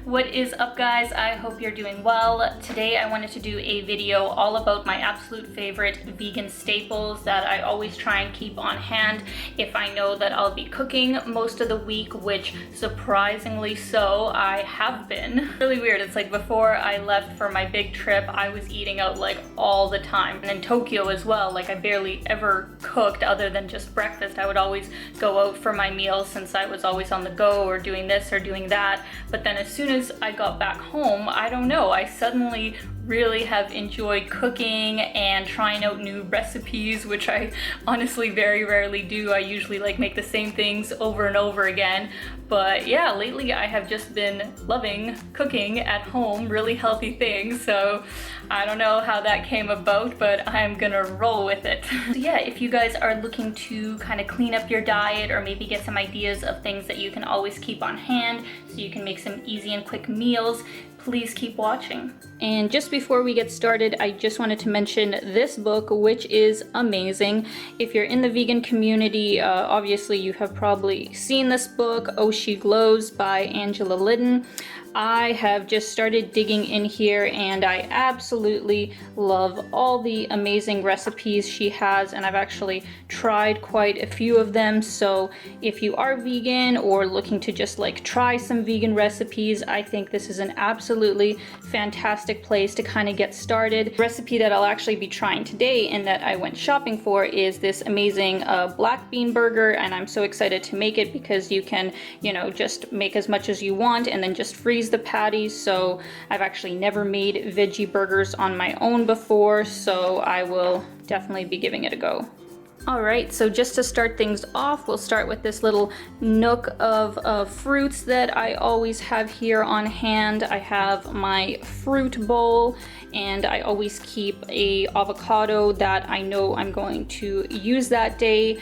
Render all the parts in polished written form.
What is up, guys? I hope you're doing well. Today I wanted to do a video all about my absolute favorite vegan staples that I always try and keep on hand if I know that I'll be cooking most of the week, which surprisingly so I have been. Really weird. It's like before I left for my big trip, I was eating out like all the time. And in Tokyo as well, like I barely ever cooked other than just breakfast. I would always go out for my meals since I was always on the go or doing this or doing that. But then as soon as I got back home, I don't know, I suddenly really have enjoyed cooking and trying out new recipes, which I honestly very rarely do. I usually like make the same things over and over again. But yeah, lately I have just been loving cooking at home, really healthy things. So I don't know how that came about, but I'm gonna roll with it. So yeah, if you guys are looking to kind of clean up your diet or maybe get some ideas of things that you can always keep on hand so you can make some easy and quick meals, please keep watching. And just before we get started, I just wanted to mention this book, which is amazing. If you're in the vegan community, obviously you have probably seen this book, Oh She Glows by Angela Liddon. I have just started digging in here and I absolutely love all the amazing recipes she has, and I've actually tried quite a few of them. So if you are vegan or looking to just like try some vegan recipes, I think this is an absolutely fantastic place to kind of get started. The recipe that I'll actually be trying today and that I went shopping for is this amazing black bean burger, and I'm so excited to make it because you can, you know, just make as much as you want and then just freeze the patties. So I've actually never made veggie burgers on my own before, so I will definitely be giving it a go. Alright, so just to start things off, we'll start with this little nook of fruits that I always have here on hand. I have my fruit bowl, and I always keep a avocado that I know I'm going to use that day,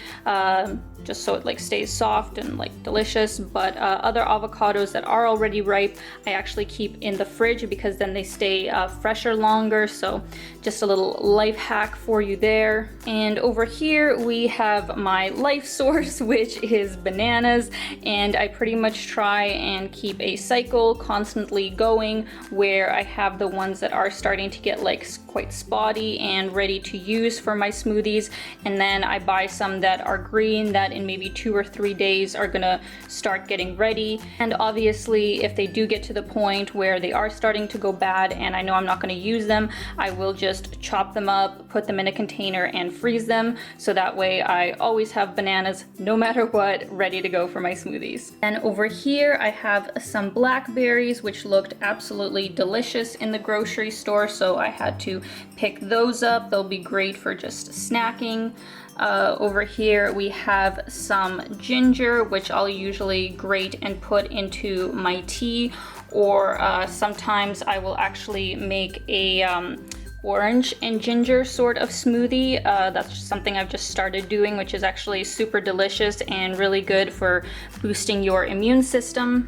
just so it like stays soft and like delicious. But other avocados that are already ripe, I actually keep in the fridge because then they stay fresher longer. So just a little life hack for you there. And over here we have my life source, which is bananas, and I pretty much try and keep a cycle constantly going where I have the ones that are starting to get like quite spotty and ready to use for my smoothies, and then I buy some that are green that in maybe 2 or 3 days are gonna start getting ready. And obviously if they do get to the point where they are starting to go bad and I know I'm not gonna use them, I will just chop them up, put them in a container and freeze them, so that way I always have bananas no matter what ready to go for my smoothies. And over here I have some blackberries which looked absolutely delicious in the grocery store, so I had to pick those up. They'll be great for just snacking. Over here we have some ginger, which I'll usually grate and put into my tea, or sometimes I will actually make a orange and ginger sort of smoothie. That's something I've just started doing, which is actually super delicious and really good for boosting your immune system.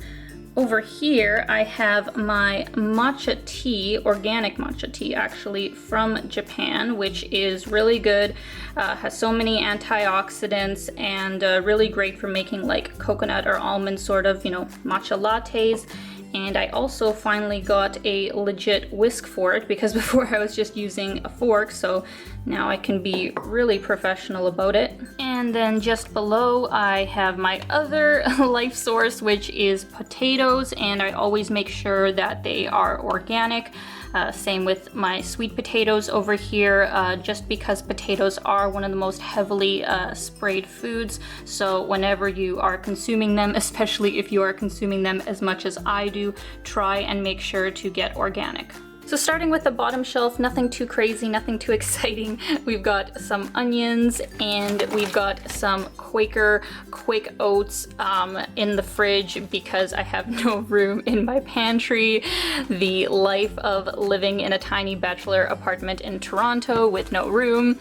Over here I have my matcha tea, organic matcha tea actually, from Japan, which is really good, has so many antioxidants, and really great for making like coconut or almond sort of, you know, matcha lattes. And I also finally got a legit whisk for it because before I was just using a fork, so now I can be really professional about it. And then just below I have my other life source, which is potatoes, and I always make sure that they are organic. Same with my sweet potatoes over here, just because potatoes are one of the most heavily sprayed foods. So whenever you are consuming them, especially if you are consuming them as much as I do, try and make sure to get organic. So starting with the bottom shelf, nothing too crazy, nothing too exciting. We've got some onions and we've got some Quaker quick oats in the fridge because I have no room in my pantry. The life of living in a tiny bachelor apartment in Toronto with no room.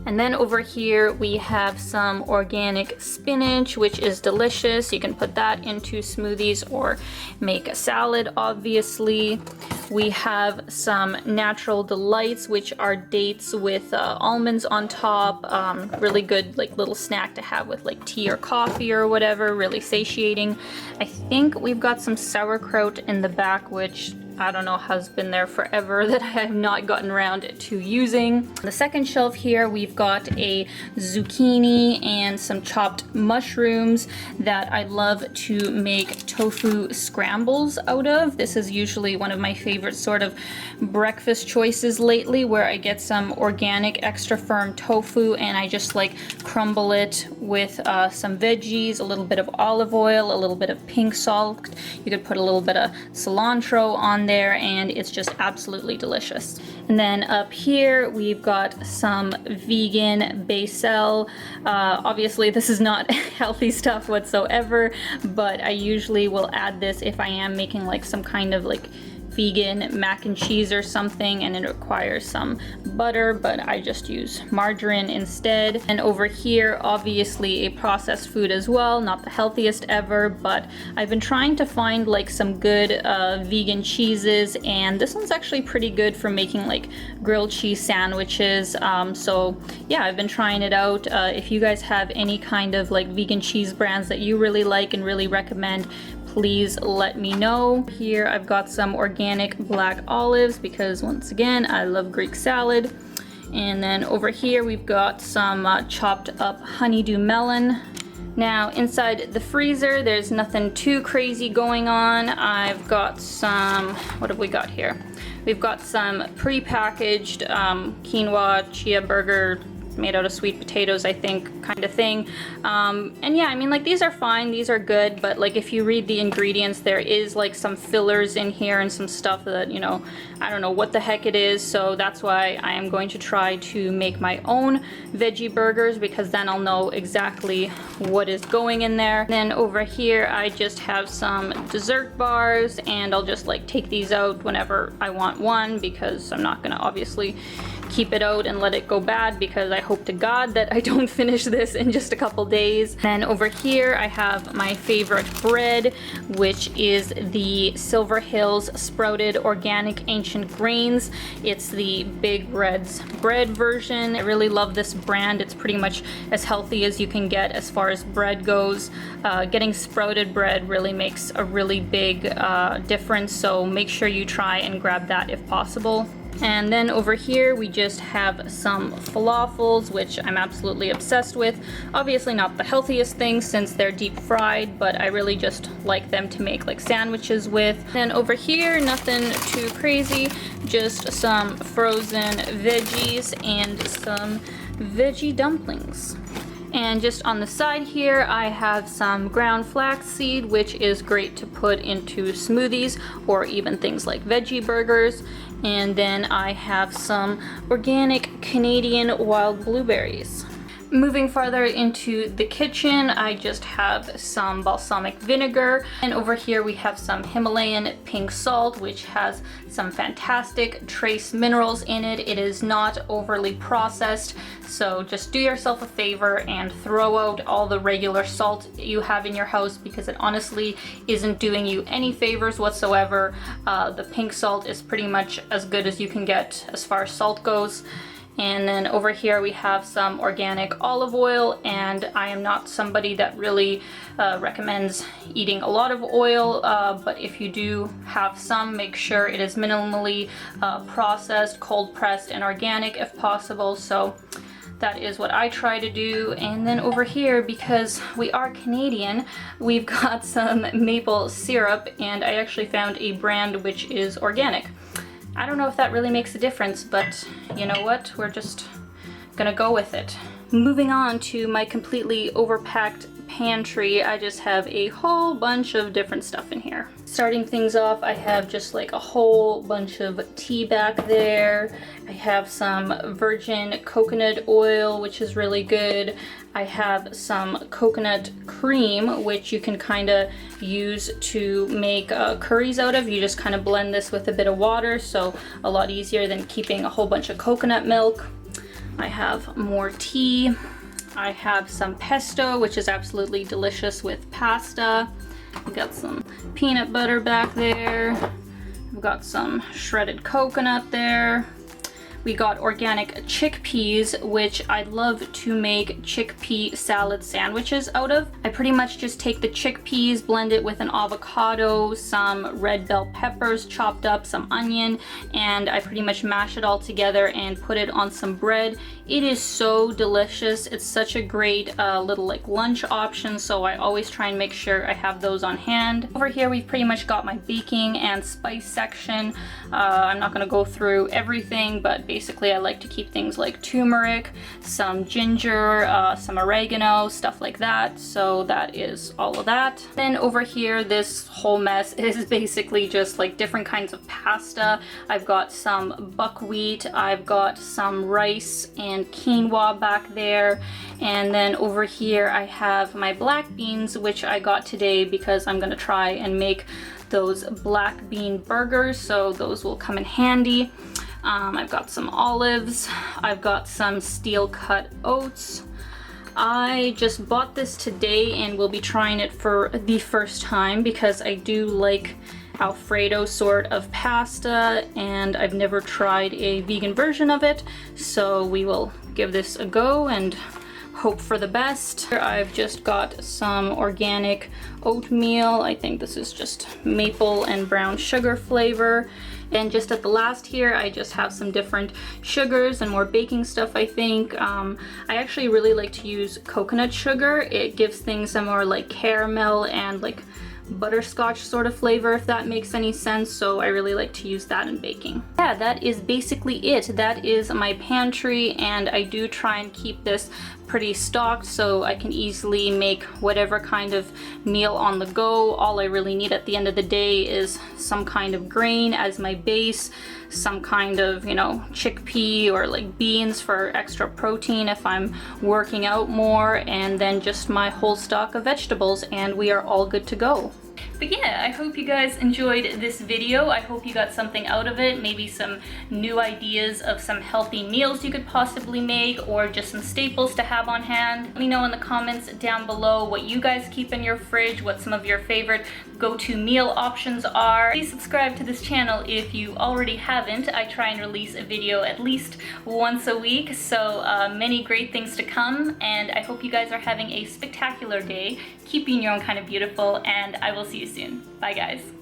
And then over here we have some organic spinach, which is delicious. You can put that into smoothies or make a salad, obviously. We have some Natural Delights, which are dates with almonds on top. Really good like little snack to have with like tea or coffee or whatever, really satiating. I think we've got some sauerkraut in the back, which I don't know, has been there forever, that I have not gotten around to using. On the second shelf here, we've got a zucchini and some chopped mushrooms that I love to make tofu scrambles out of. This is usually one of my favorite sort of breakfast choices lately, where I get some organic extra firm tofu and I just like crumble it with some veggies, a little bit of olive oil, a little bit of pink salt. You could put a little bit of cilantro on there and it's just absolutely delicious. And then up here we've got some vegan basil. Obviously this is not healthy stuff whatsoever, but I usually will add this if I am making like some kind of like vegan mac and cheese or something, and it requires some butter, but I just use margarine instead. And over here, obviously a processed food as well, not the healthiest ever, but I've been trying to find like some good vegan cheeses, and this one's actually pretty good for making like grilled cheese sandwiches. So yeah, I've been trying it out. If you guys have any kind of like vegan cheese brands that you really like and really recommend, please let me know. Here I've got some organic black olives because once again I love Greek salad. And then over here we've got some chopped up honeydew melon. Now inside the freezer there's nothing too crazy going on. I've got some, what have we got here? We've got some pre-packaged quinoa chia burger made out of sweet potatoes, I think, kind of thing. And yeah, I mean, like, these are fine, these are good, but like if you read the ingredients, there is like some fillers in here and some stuff that, you know, I don't know what the heck it is. So that's why I am going to try to make my own veggie burgers, because then I'll know exactly what is going in there. Then over here I just have some dessert bars, and I'll just like take these out whenever I want one, because I'm not gonna obviously keep it out and let it go bad, because I hope to God that I don't finish this in just a couple days. Then over here I have my favorite bread, which is the Silver Hills Sprouted Organic Ancient Grains. It's the Big Red's bread version. I really love this brand. It's pretty much as healthy as you can get as far as bread goes. Getting sprouted bread really makes a really big difference, so make sure you try and grab that if possible. And then over here we just have some falafels, which I'm absolutely obsessed with. Obviously not the healthiest thing since they're deep fried, but I really just like them to make like sandwiches with. Then over here, nothing too crazy, just some frozen veggies and some veggie dumplings. And just on the side here, I have some ground flaxseed, which is great to put into smoothies or even things like veggie burgers. And then I have some organic Canadian wild blueberries. Moving farther into the kitchen, I just have some balsamic vinegar, and over here we have some Himalayan pink salt, which has some fantastic trace minerals in it. It is not overly processed, so just do yourself a favor and throw out all the regular salt you have in your house, because it honestly isn't doing you any favors whatsoever. The pink salt is pretty much as good as you can get as far as salt goes. And then over here we have some organic olive oil, and I am not somebody that really recommends eating a lot of oil, but if you do have some, make sure it is minimally processed, cold pressed, and organic if possible. So that is what I try to do. And then over here, because we are Canadian, we've got some maple syrup, and I actually found a brand which is organic. I don't know if that really makes a difference, but you know what? We're just gonna go with it. Moving on to my completely overpacked pantry, I just have a whole bunch of different stuff in here. Starting things off, I have just like a whole bunch of tea back there. I have some virgin coconut oil, which is really good. I have some coconut cream, which you can kind of use to make curries out of. You just kind of blend this with a bit of water, so a lot easier than keeping a whole bunch of coconut milk. I have more tea. I have some pesto, which is absolutely delicious with pasta. We got some peanut butter back there, We've got some shredded coconut there. We got organic chickpeas, which I love to make chickpea salad sandwiches out of. I pretty much just take the chickpeas, blend it with an avocado, some red bell peppers chopped up, some onion, and I pretty much mash it all together and put it on some bread. It is so delicious. It's such a great little like lunch option, so I always try and make sure I have those on hand. Over here we've pretty much got my baking and spice section. I'm not going to go through everything, but basically I like to keep things like turmeric, some ginger, some oregano, stuff like that. So that is all of that. Then over here, this whole mess is basically just like different kinds of pasta. I've got some buckwheat, I've got some rice and quinoa back there. And then over here I have my black beans, which I got today because I'm going to try and make those black bean burgers, so those will come in handy. I've got some olives, I've got some steel cut oats. I just bought this today and will be trying it for the first time because I do like Alfredo sort of pasta and I've never tried a vegan version of it, so we will give this a go and hope for the best. I've just got some organic oatmeal. I think this is just maple and brown sugar flavor. And just at the last here, I just have some different sugars and more baking stuff, I think. I actually really like to use coconut sugar. It gives things a more like caramel and like butterscotch sort of flavor, if that makes any sense, so I really like to use that in baking. Yeah, that is basically it. That is my pantry, and I do try and keep this pretty stocked so I can easily make whatever kind of meal on the go. All I really need at the end of the day is some kind of grain as my base, some kind of, you know, chickpea or like beans for extra protein if I'm working out more, and then just my whole stock of vegetables, and we are all good to go. But yeah, I hope you guys enjoyed this video. I hope you got something out of it, maybe some new ideas of some healthy meals you could possibly make, or just some staples to have on hand. Let me know in the comments down below what you guys keep in your fridge, what some of your favorite go-to meal options are. Please subscribe to this channel if you already haven't. I try and release a video at least once a week, so many great things to come, and I hope you guys are having a spectacular day. Keep being your own kind of beautiful, and I will see you soon. Bye guys.